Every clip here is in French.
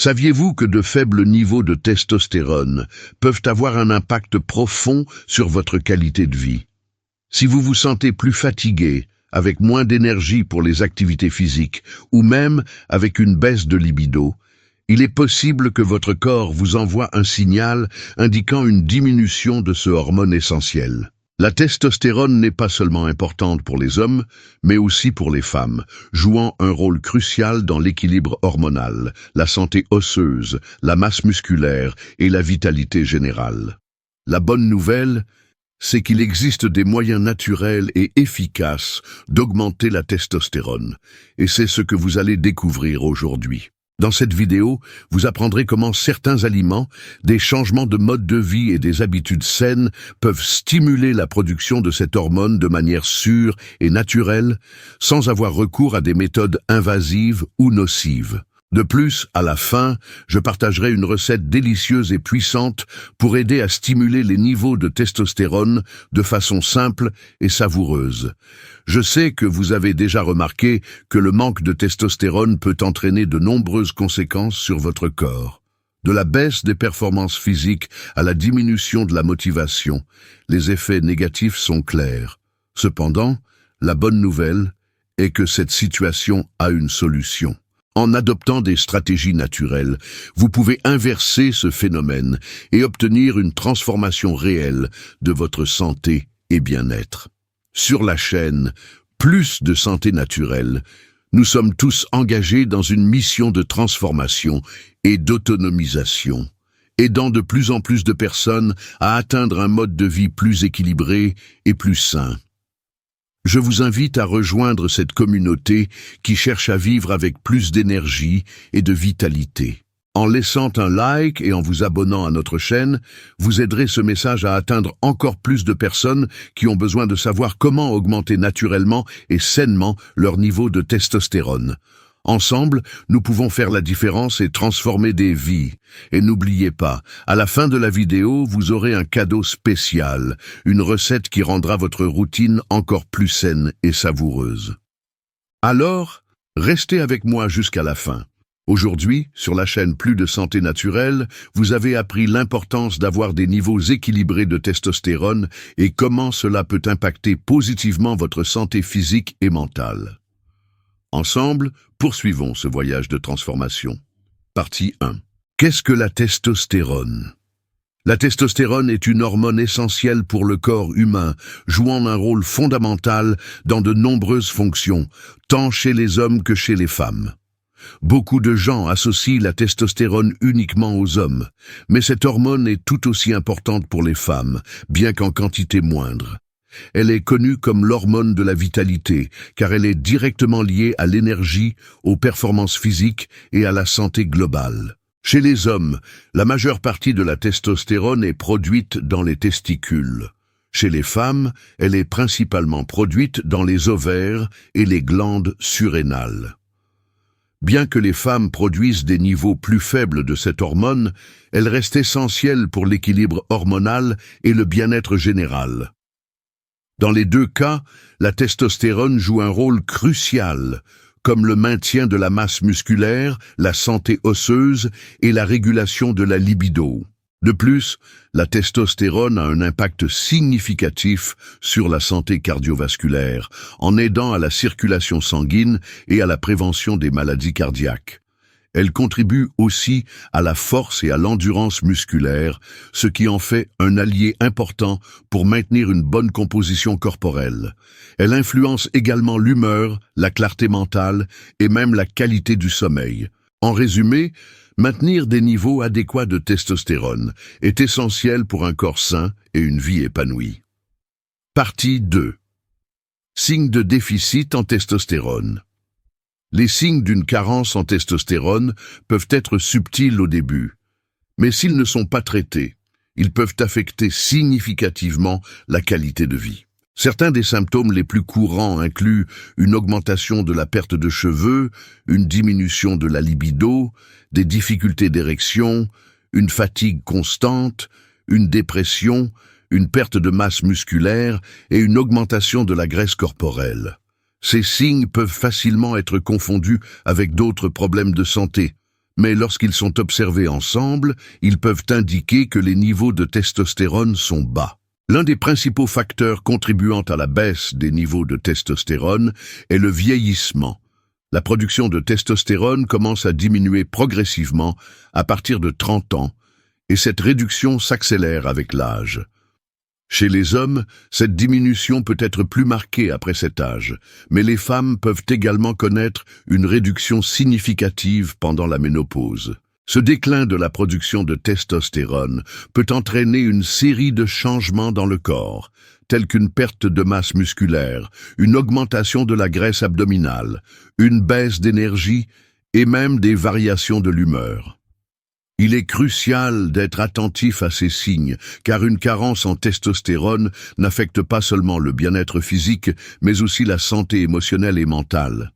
Saviez-vous que de faibles niveaux de testostérone peuvent avoir un impact profond sur votre qualité de vie? Si vous vous sentez plus fatigué, avec moins d'énergie pour les activités physiques, ou même avec une baisse de libido, il est possible que votre corps vous envoie un signal indiquant une diminution de ce hormone essentiel. La testostérone n'est pas seulement importante pour les hommes, mais aussi pour les femmes, jouant un rôle crucial dans l'équilibre hormonal, la santé osseuse, la masse musculaire et la vitalité générale. La bonne nouvelle, c'est qu'il existe des moyens naturels et efficaces d'augmenter la testostérone, et c'est ce que vous allez découvrir aujourd'hui. Dans cette vidéo, vous apprendrez comment certains aliments, des changements de mode de vie et des habitudes saines peuvent stimuler la production de cette hormone de manière sûre et naturelle, sans avoir recours à des méthodes invasives ou nocives. De plus, à la fin, je partagerai une recette délicieuse et puissante pour aider à stimuler les niveaux de testostérone de façon simple et savoureuse. Je sais que vous avez déjà remarqué que le manque de testostérone peut entraîner de nombreuses conséquences sur votre corps. De la baisse des performances physiques à la diminution de la motivation, les effets négatifs sont clairs. Cependant, la bonne nouvelle est que cette situation a une solution. En adoptant des stratégies naturelles, vous pouvez inverser ce phénomène et obtenir une transformation réelle de votre santé et bien-être. Sur la chaîne Plus de santé naturelle, nous sommes tous engagés dans une mission de transformation et d'autonomisation, aidant de plus en plus de personnes à atteindre un mode de vie plus équilibré et plus sain. Je vous invite à rejoindre cette communauté qui cherche à vivre avec plus d'énergie et de vitalité. En laissant un like et en vous abonnant à notre chaîne, vous aiderez ce message à atteindre encore plus de personnes qui ont besoin de savoir comment augmenter naturellement et sainement leur niveau de testostérone. Ensemble, nous pouvons faire la différence et transformer des vies. Et n'oubliez pas, à la fin de la vidéo, vous aurez un cadeau spécial, une recette qui rendra votre routine encore plus saine et savoureuse. Alors, restez avec moi jusqu'à la fin. Aujourd'hui, sur la chaîne Plus de santé naturelle, vous avez appris l'importance d'avoir des niveaux équilibrés de testostérone et comment cela peut impacter positivement votre santé physique et mentale. Ensemble, poursuivons ce voyage de transformation. Partie 1. Qu'est-ce que la testostérone? La testostérone est une hormone essentielle pour le corps humain, jouant un rôle fondamental dans de nombreuses fonctions, tant chez les hommes que chez les femmes. Beaucoup de gens associent la testostérone uniquement aux hommes, mais cette hormone est tout aussi importante pour les femmes, bien qu'en quantité moindre. Elle est connue comme l'hormone de la vitalité, car elle est directement liée à l'énergie, aux performances physiques et à la santé globale. Chez les hommes, la majeure partie de la testostérone est produite dans les testicules. Chez les femmes, elle est principalement produite dans les ovaires et les glandes surrénales. Bien que les femmes produisent des niveaux plus faibles de cette hormone, elle reste essentielle pour l'équilibre hormonal et le bien-être général. Dans les deux cas, la testostérone joue un rôle crucial, comme le maintien de la masse musculaire, la santé osseuse et la régulation de la libido. De plus, la testostérone a un impact significatif sur la santé cardiovasculaire, en aidant à la circulation sanguine et à la prévention des maladies cardiaques. Elle contribue aussi à la force et à l'endurance musculaire, ce qui en fait un allié important pour maintenir une bonne composition corporelle. Elle influence également l'humeur, la clarté mentale et même la qualité du sommeil. En résumé, maintenir des niveaux adéquats de testostérone est essentiel pour un corps sain et une vie épanouie. Partie 2. Signes de déficit en testostérone. Les signes d'une carence en testostérone peuvent être subtils au début, mais s'ils ne sont pas traités, ils peuvent affecter significativement la qualité de vie. Certains des symptômes les plus courants incluent une augmentation de la perte de cheveux, une diminution de la libido, des difficultés d'érection, une fatigue constante, une dépression, une perte de masse musculaire et une augmentation de la graisse corporelle. Ces signes peuvent facilement être confondus avec d'autres problèmes de santé, mais lorsqu'ils sont observés ensemble, ils peuvent indiquer que les niveaux de testostérone sont bas. L'un des principaux facteurs contribuant à la baisse des niveaux de testostérone est le vieillissement. La production de testostérone commence à diminuer progressivement à partir de 30 ans, et cette réduction s'accélère avec l'âge. Chez les hommes, cette diminution peut être plus marquée après cet âge, mais les femmes peuvent également connaître une réduction significative pendant la ménopause. Ce déclin de la production de testostérone peut entraîner une série de changements dans le corps, tels qu'une perte de masse musculaire, une augmentation de la graisse abdominale, une baisse d'énergie et même des variations de l'humeur. Il est crucial d'être attentif à ces signes, car une carence en testostérone n'affecte pas seulement le bien-être physique, mais aussi la santé émotionnelle et mentale.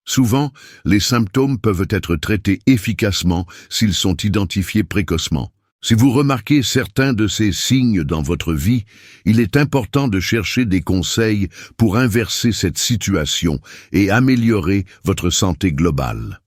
Souvent, les symptômes peuvent être traités efficacement s'ils sont identifiés précocement. Si vous remarquez certains de ces signes dans votre vie, il est important de chercher des conseils pour inverser cette situation et améliorer votre santé globale.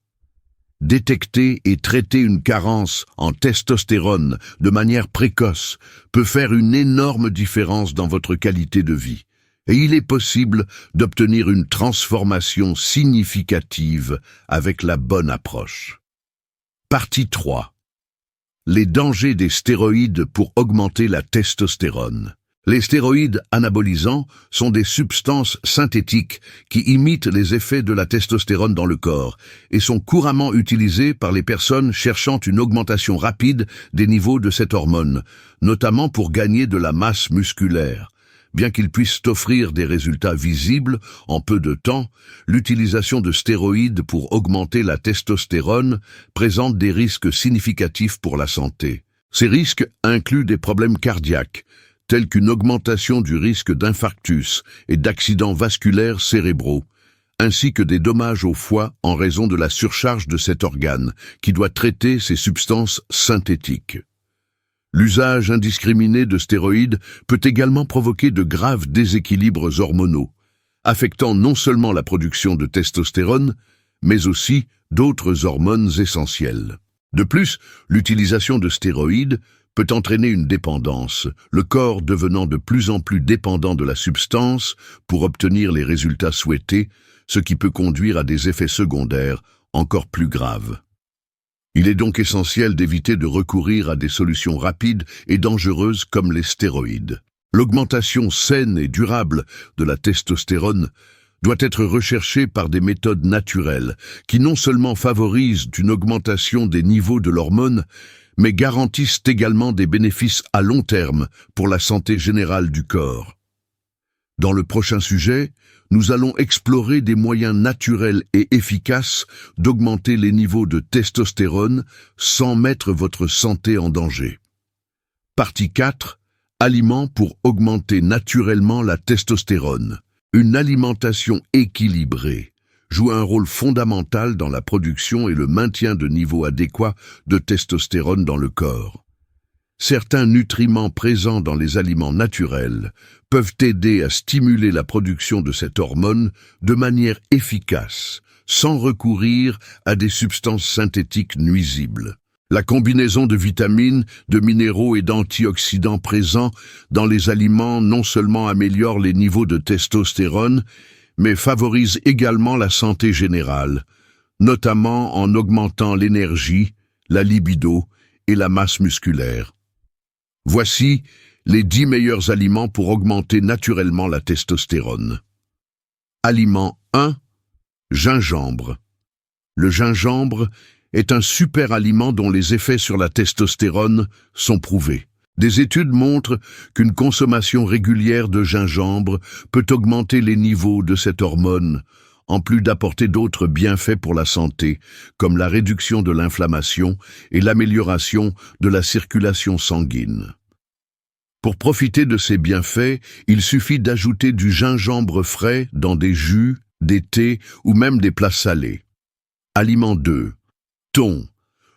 Détecter et traiter une carence en testostérone de manière précoce peut faire une énorme différence dans votre qualité de vie. Et il est possible d'obtenir une transformation significative avec la bonne approche. Partie 3. Les dangers des stéroïdes pour augmenter la testostérone. Les stéroïdes anabolisants sont des substances synthétiques qui imitent les effets de la testostérone dans le corps et sont couramment utilisés par les personnes cherchant une augmentation rapide des niveaux de cette hormone, notamment pour gagner de la masse musculaire. Bien qu'ils puissent offrir des résultats visibles en peu de temps, l'utilisation de stéroïdes pour augmenter la testostérone présente des risques significatifs pour la santé. Ces risques incluent des problèmes cardiaques, tels qu'une augmentation du risque d'infarctus et d'accidents vasculaires cérébraux, ainsi que des dommages au foie en raison de la surcharge de cet organe, qui doit traiter ces substances synthétiques. L'usage indiscriminé de stéroïdes peut également provoquer de graves déséquilibres hormonaux, affectant non seulement la production de testostérone, mais aussi d'autres hormones essentielles. De plus, l'utilisation de stéroïdes peut entraîner une dépendance, le corps devenant de plus en plus dépendant de la substance pour obtenir les résultats souhaités, ce qui peut conduire à des effets secondaires encore plus graves. Il est donc essentiel d'éviter de recourir à des solutions rapides et dangereuses comme les stéroïdes. L'augmentation saine et durable de la testostérone doit être recherchée par des méthodes naturelles qui non seulement favorisent une augmentation des niveaux de l'hormone, mais garantissent également des bénéfices à long terme pour la santé générale du corps. Dans le prochain sujet, nous allons explorer des moyens naturels et efficaces d'augmenter les niveaux de testostérone sans mettre votre santé en danger. Partie 4. Aliments pour augmenter naturellement la testostérone. Une alimentation équilibrée joue un rôle fondamental dans la production et le maintien de niveaux adéquats de testostérone dans le corps. Certains nutriments présents dans les aliments naturels peuvent aider à stimuler la production de cette hormone de manière efficace, sans recourir à des substances synthétiques nuisibles. La combinaison de vitamines, de minéraux et d'antioxydants présents dans les aliments non seulement améliore les niveaux de testostérone, mais favorise également la santé générale, notamment en augmentant l'énergie, la libido et la masse musculaire. Voici les 10 meilleurs aliments pour augmenter naturellement la testostérone. Aliment 1. Gingembre. Le gingembre est un super aliment dont les effets sur la testostérone sont prouvés. Des études montrent qu'une consommation régulière de gingembre peut augmenter les niveaux de cette hormone, en plus d'apporter d'autres bienfaits pour la santé, comme la réduction de l'inflammation et l'amélioration de la circulation sanguine. Pour profiter de ces bienfaits, il suffit d'ajouter du gingembre frais dans des jus, des thés ou même des plats salés. Aliment 2. Thon.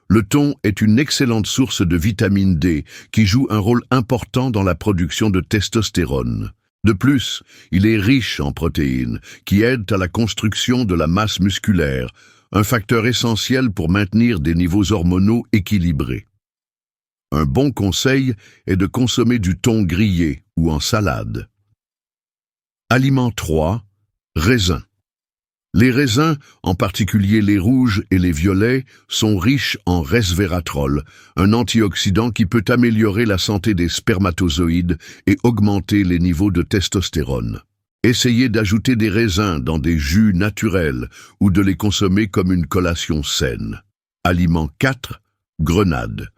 Le thon est une excellente source de vitamine D qui joue un rôle important dans la production de testostérone. De plus, il est riche en protéines qui aident à la construction de la masse musculaire, un facteur essentiel pour maintenir des niveaux hormonaux équilibrés. Un bon conseil est de consommer du thon grillé ou en salade. Aliment 3. Raisins. Les raisins, en particulier les rouges et les violets, sont riches en resveratrol, un antioxydant qui peut améliorer la santé des spermatozoïdes et augmenter les niveaux de testostérone. Essayez d'ajouter des raisins dans des jus naturels ou de les consommer comme une collation saine. Aliment 4. Grenade.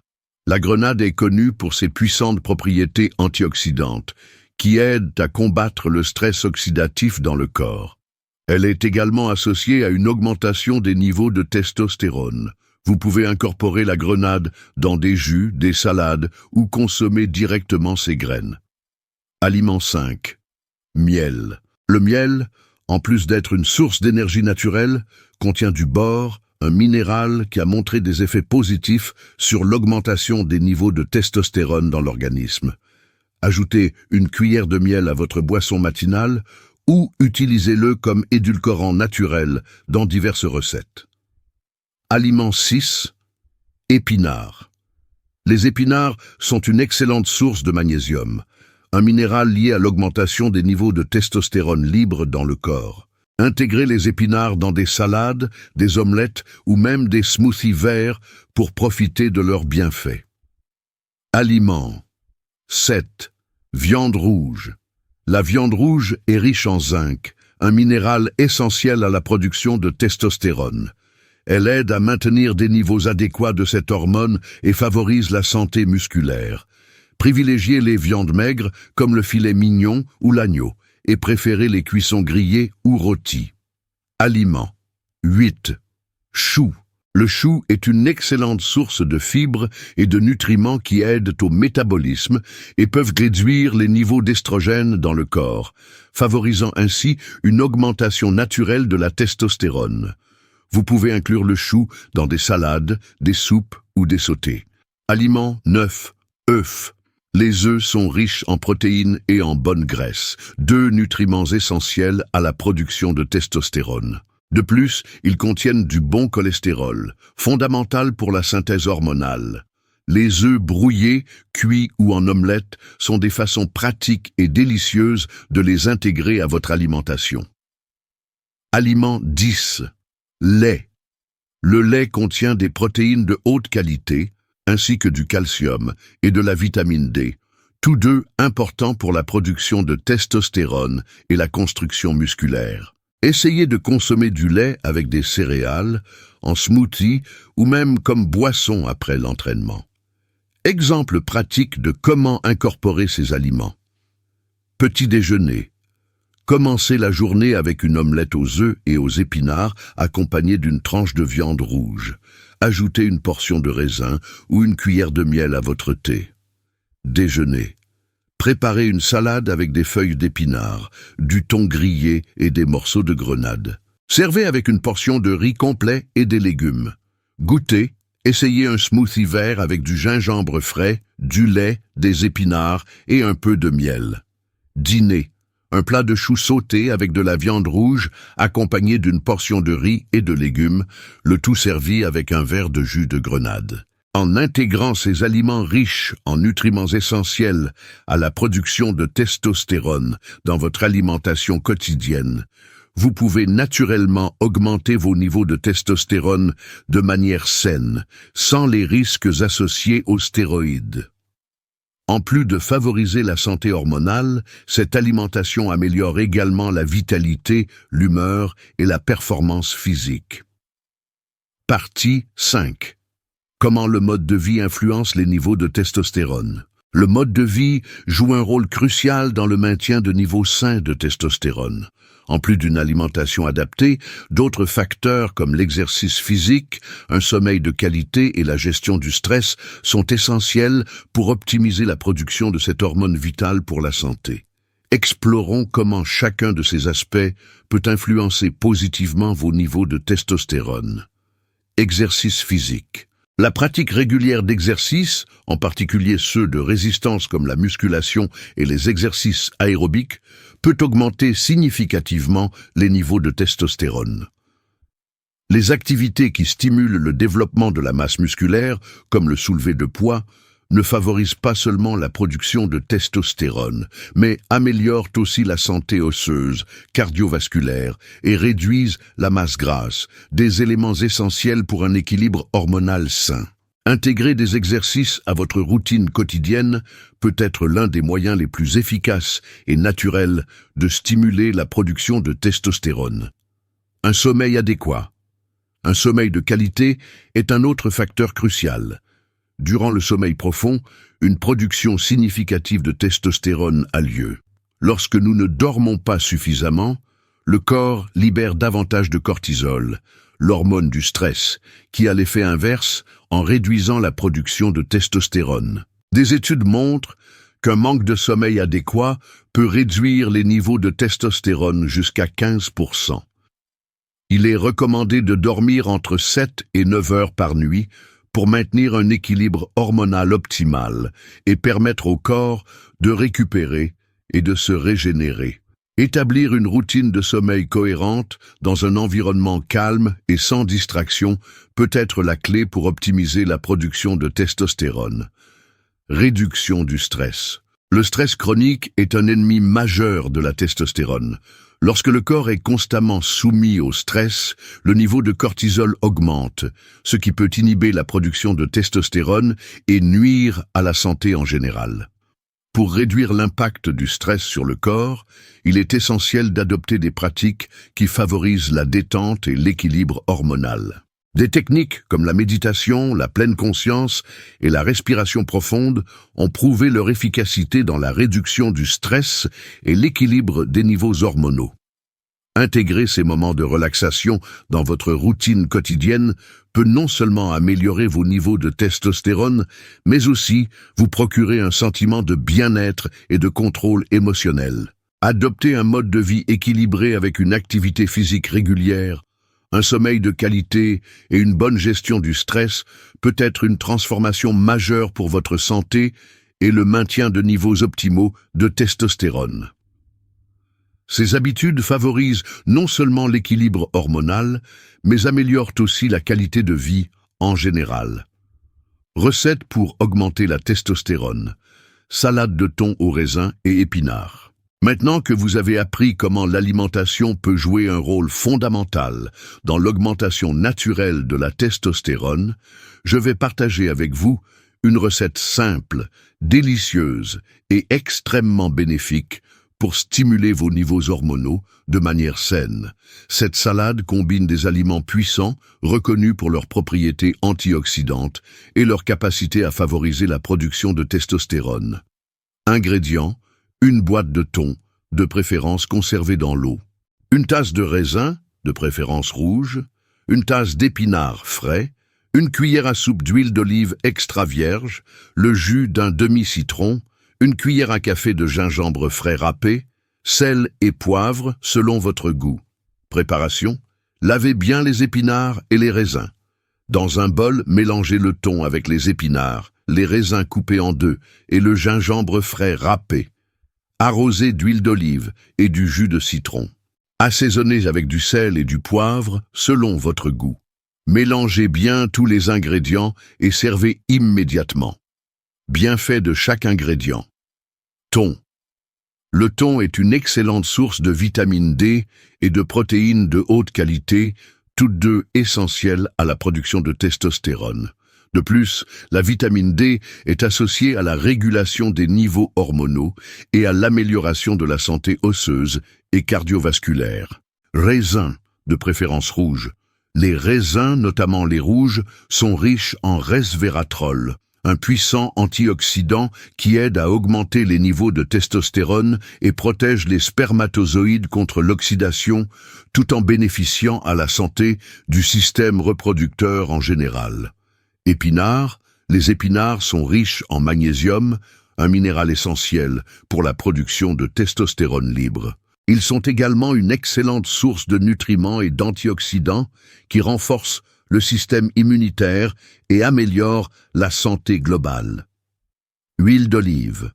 La grenade est connue pour ses puissantes propriétés antioxydantes, qui aident à combattre le stress oxydatif dans le corps. Elle est également associée à une augmentation des niveaux de testostérone. Vous pouvez incorporer la grenade dans des jus, des salades ou consommer directement ses graines. Aliment 5. Miel. Le miel, en plus d'être une source d'énergie naturelle, contient du bore, un minéral qui a montré des effets positifs sur l'augmentation des niveaux de testostérone dans l'organisme. Ajoutez une cuillère de miel à votre boisson matinale ou utilisez-le comme édulcorant naturel dans diverses recettes. Aliment 6. Épinards. Les épinards sont une excellente source de magnésium, un minéral lié à l'augmentation des niveaux de testostérone libre dans le corps. Intégrez les épinards dans des salades, des omelettes ou même des smoothies verts pour profiter de leurs bienfaits. Aliment 7. Viande rouge. La viande rouge est riche en zinc, un minéral essentiel à la production de testostérone. Elle aide à maintenir des niveaux adéquats de cette hormone et favorise la santé musculaire. Privilégiez les viandes maigres comme le filet mignon ou l'agneau et préférez les cuissons grillées ou rôties. Aliments 8. Chou. Le chou est une excellente source de fibres et de nutriments qui aident au métabolisme et peuvent réduire les niveaux d'estrogène dans le corps, favorisant ainsi une augmentation naturelle de la testostérone. Vous pouvez inclure le chou dans des salades, des soupes ou des sautés. Aliment 9. Œufs. Les œufs sont riches en protéines et en bonne graisse, deux nutriments essentiels à la production de testostérone. De plus, ils contiennent du bon cholestérol, fondamental pour la synthèse hormonale. Les œufs brouillés, cuits ou en omelette sont des façons pratiques et délicieuses de les intégrer à votre alimentation. Aliment 10. Lait. Le lait contient des protéines de haute qualité, ainsi que du calcium et de la vitamine D, tous deux importants pour la production de testostérone et la construction musculaire. Essayez de consommer du lait avec des céréales, en smoothie ou même comme boisson après l'entraînement. Exemple pratique de comment incorporer ces aliments. Petit déjeuner. Commencez la journée avec une omelette aux œufs et aux épinards accompagnée d'une tranche de viande rouge. Ajoutez une portion de raisin ou une cuillère de miel à votre thé. Déjeuner. Préparez une salade avec des feuilles d'épinards, du thon grillé et des morceaux de grenade. Servez avec une portion de riz complet et des légumes. Goûtez, essayez un smoothie vert avec du gingembre frais, du lait, des épinards et un peu de miel. Dîner. Un plat de choux sauté avec de la viande rouge accompagné d'une portion de riz et de légumes, le tout servi avec un verre de jus de grenade. En intégrant ces aliments riches en nutriments essentiels à la production de testostérone dans votre alimentation quotidienne, vous pouvez naturellement augmenter vos niveaux de testostérone de manière saine, sans les risques associés aux stéroïdes. En plus de favoriser la santé hormonale, cette alimentation améliore également la vitalité, l'humeur et la performance physique. Partie 5. Comment le mode de vie influence les niveaux de testostérone. Le mode de vie joue un rôle crucial dans le maintien de niveaux sains de testostérone. En plus d'une alimentation adaptée, d'autres facteurs comme l'exercice physique, un sommeil de qualité et la gestion du stress sont essentiels pour optimiser la production de cette hormone vitale pour la santé. Explorons comment chacun de ces aspects peut influencer positivement vos niveaux de testostérone. Exercice physique. La pratique régulière d'exercices, en particulier ceux de résistance comme la musculation et les exercices aérobiques, peut augmenter significativement les niveaux de testostérone. Les activités qui stimulent le développement de la masse musculaire, comme le soulevé de poids, ne favorisent pas seulement la production de testostérone, mais améliorent aussi la santé osseuse, cardiovasculaire et réduisent la masse grasse, des éléments essentiels pour un équilibre hormonal sain. Intégrer des exercices à votre routine quotidienne peut être l'un des moyens les plus efficaces et naturels de stimuler la production de testostérone. Un sommeil adéquat. Un sommeil de qualité est un autre facteur crucial. Durant le sommeil profond, une production significative de testostérone a lieu. Lorsque nous ne dormons pas suffisamment, le corps libère davantage de cortisol, l'hormone du stress, qui a l'effet inverse en réduisant la production de testostérone. Des études montrent qu'un manque de sommeil adéquat peut réduire les niveaux de testostérone jusqu'à 15%. Il est recommandé de dormir entre 7 et 9 heures par nuit pour maintenir un équilibre hormonal optimal et permettre au corps de récupérer et de se régénérer. Établir une routine de sommeil cohérente dans un environnement calme et sans distraction peut être la clé pour optimiser la production de testostérone. Réduction du stress. Le stress chronique est un ennemi majeur de la testostérone. Lorsque le corps est constamment soumis au stress, le niveau de cortisol augmente, ce qui peut inhiber la production de testostérone et nuire à la santé en général. Pour réduire l'impact du stress sur le corps, il est essentiel d'adopter des pratiques qui favorisent la détente et l'équilibre hormonal. Des techniques comme la méditation, la pleine conscience et la respiration profonde ont prouvé leur efficacité dans la réduction du stress et l'équilibre des niveaux hormonaux. Intégrer ces moments de relaxation dans votre routine quotidienne peut non seulement améliorer vos niveaux de testostérone, mais aussi vous procurer un sentiment de bien-être et de contrôle émotionnel. Adopter un mode de vie équilibré avec une activité physique régulière, un sommeil de qualité et une bonne gestion du stress peut être une transformation majeure pour votre santé et le maintien de niveaux optimaux de testostérone. Ces habitudes favorisent non seulement l'équilibre hormonal, mais améliorent aussi la qualité de vie en général. Recettes pour augmenter la testostérone. Salade de thon au raisin et épinards. Maintenant que vous avez appris comment l'alimentation peut jouer un rôle fondamental dans l'augmentation naturelle de la testostérone, je vais partager avec vous une recette simple, délicieuse et extrêmement bénéfique pour stimuler vos niveaux hormonaux de manière saine. Cette salade combine des aliments puissants, reconnus pour leurs propriétés antioxydantes et leur capacité à favoriser la production de testostérone. Ingrédients: une boîte de thon, de préférence conservée dans l'eau, une tasse de raisin, de préférence rouge, une tasse d'épinards frais, une cuillère à soupe d'huile d'olive extra vierge, le jus d'un demi-citron, une cuillère à café de gingembre frais râpé, sel et poivre selon votre goût. Préparation: lavez bien les épinards et les raisins. Dans un bol, mélangez le thon avec les épinards, les raisins coupés en deux et le gingembre frais râpé. Arrosez d'huile d'olive et du jus de citron. Assaisonnez avec du sel et du poivre selon votre goût. Mélangez bien tous les ingrédients et servez immédiatement. Bienfaits de chaque ingrédient. Thon. Le thon est une excellente source de vitamine D et de protéines de haute qualité, toutes deux essentielles à la production de testostérone. De plus, la vitamine D est associée à la régulation des niveaux hormonaux et à l'amélioration de la santé osseuse et cardiovasculaire. Raisins, de préférence rouge. Les raisins, notamment les rouges, sont riches en resveratrol, un puissant antioxydant qui aide à augmenter les niveaux de testostérone et protège les spermatozoïdes contre l'oxydation, tout en bénéficiant à la santé du système reproducteur en général. Épinards. Les épinards sont riches en magnésium, un minéral essentiel pour la production de testostérone libre. Ils sont également une excellente source de nutriments et d'antioxydants qui renforcent le système immunitaire et améliorent la santé globale. Huile d'olive.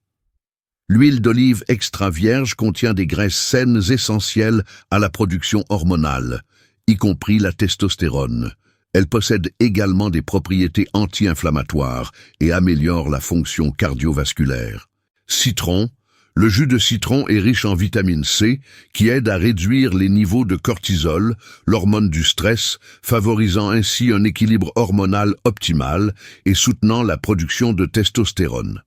L'huile d'olive extra vierge contient des graisses saines essentielles à la production hormonale. y compris la testostérone. Elle possède également des propriétés anti-inflammatoires et améliore la fonction cardiovasculaire. Citron. Le jus de citron est riche en vitamine C, qui aide à réduire les niveaux de cortisol, l'hormone du stress, favorisant ainsi un équilibre hormonal optimal et soutenant la production de testostérone.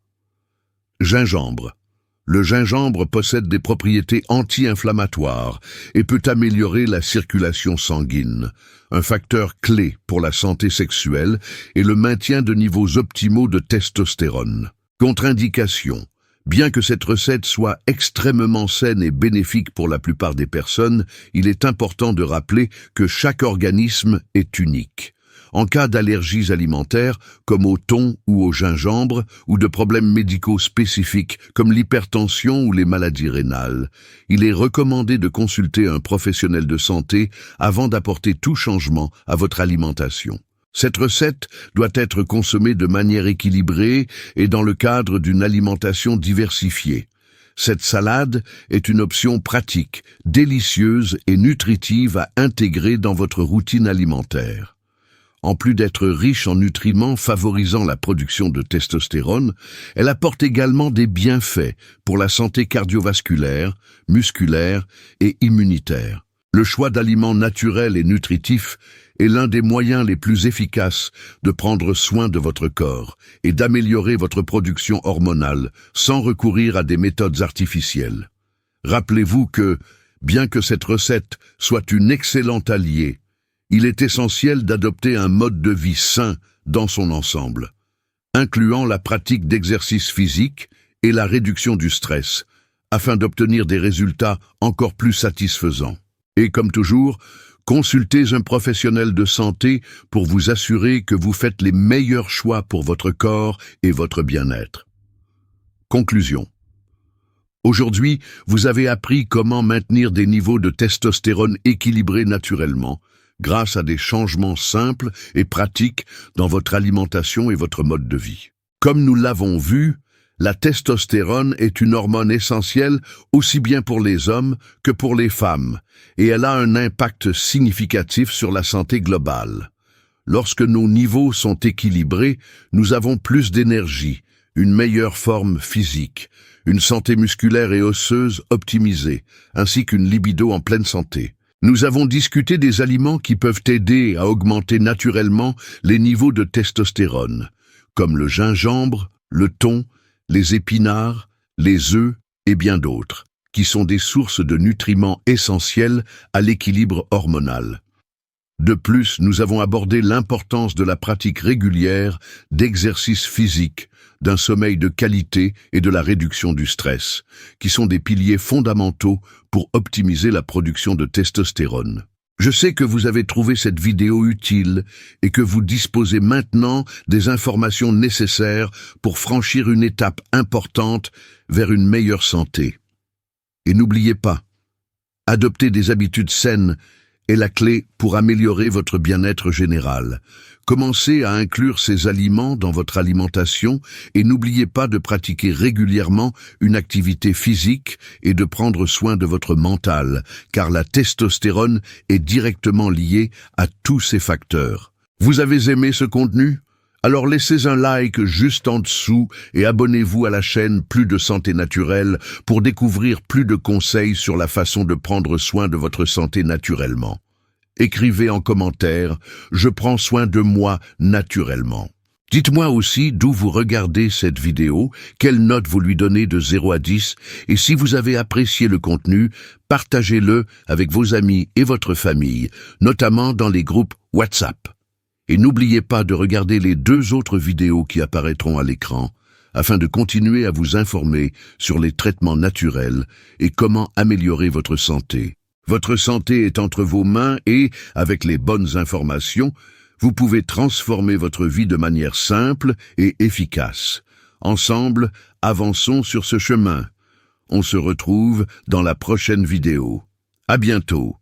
Gingembre. Le gingembre possède des propriétés anti-inflammatoires et peut améliorer la circulation sanguine, un facteur clé pour la santé sexuelle et le maintien de niveaux optimaux de testostérone. Contre-indication. Bien que cette recette soit extrêmement saine et bénéfique pour la plupart des personnes, il est important de rappeler que chaque organisme est unique. En cas d'allergies alimentaires, comme au thon ou au gingembre, ou de problèmes médicaux spécifiques, comme l'hypertension ou les maladies rénales, il est recommandé de consulter un professionnel de santé avant d'apporter tout changement à votre alimentation. Cette recette doit être consommée de manière équilibrée et dans le cadre d'une alimentation diversifiée. Cette salade est une option pratique, délicieuse et nutritive à intégrer dans votre routine alimentaire. En plus d'être riche en nutriments favorisant la production de testostérone, elle apporte également des bienfaits pour la santé cardiovasculaire, musculaire et immunitaire. Le choix d'aliments naturels et nutritifs est l'un des moyens les plus efficaces de prendre soin de votre corps et d'améliorer votre production hormonale sans recourir à des méthodes artificielles. Rappelez-vous que, bien que cette recette soit une excellente alliée, il est essentiel d'adopter un mode de vie sain dans son ensemble, incluant la pratique d'exercice physique et la réduction du stress, afin d'obtenir des résultats encore plus satisfaisants. Et comme toujours, consultez un professionnel de santé pour vous assurer que vous faites les meilleurs choix pour votre corps et votre bien-être. Conclusion. Aujourd'hui, vous avez appris comment maintenir des niveaux de testostérone équilibrés naturellement, grâce à des changements simples et pratiques dans votre alimentation et votre mode de vie. Comme nous l'avons vu, la testostérone est une hormone essentielle aussi bien pour les hommes que pour les femmes, et elle a un impact significatif sur la santé globale. Lorsque nos niveaux sont équilibrés, nous avons plus d'énergie, une meilleure forme physique, une santé musculaire et osseuse optimisée, ainsi qu'une libido en pleine santé. Nous avons discuté des aliments qui peuvent aider à augmenter naturellement les niveaux de testostérone, comme le gingembre, le thon, les épinards, les œufs et bien d'autres, qui sont des sources de nutriments essentiels à l'équilibre hormonal. De plus, nous avons abordé l'importance de la pratique régulière d'exercices physiques, d'un sommeil de qualité et de la réduction du stress, qui sont des piliers fondamentaux pour optimiser la production de testostérone. Je sais que vous avez trouvé cette vidéo utile et que vous disposez maintenant des informations nécessaires pour franchir une étape importante vers une meilleure santé. Et n'oubliez pas, adopter des habitudes saines est la clé pour améliorer votre bien-être général. Commencez à inclure ces aliments dans votre alimentation et n'oubliez pas de pratiquer régulièrement une activité physique et de prendre soin de votre mental, car la testostérone est directement liée à tous ces facteurs. Vous avez aimé ce contenu? Alors laissez un like juste en dessous et abonnez-vous à la chaîne Plus de Santé Naturelle pour découvrir plus de conseils sur la façon de prendre soin de votre santé naturellement. Écrivez en commentaire « Je prends soin de moi naturellement ». Dites-moi aussi d'où vous regardez cette vidéo, quelle note vous lui donnez de 0 à 10, et si vous avez apprécié le contenu, partagez-le avec vos amis et votre famille, notamment dans les groupes WhatsApp. Et n'oubliez pas de regarder les 2 autres vidéos qui apparaîtront à l'écran, afin de continuer à vous informer sur les traitements naturels et comment améliorer votre santé. Votre santé est entre vos mains et, avec les bonnes informations, vous pouvez transformer votre vie de manière simple et efficace. Ensemble, avançons sur ce chemin. On se retrouve dans la prochaine vidéo. À bientôt.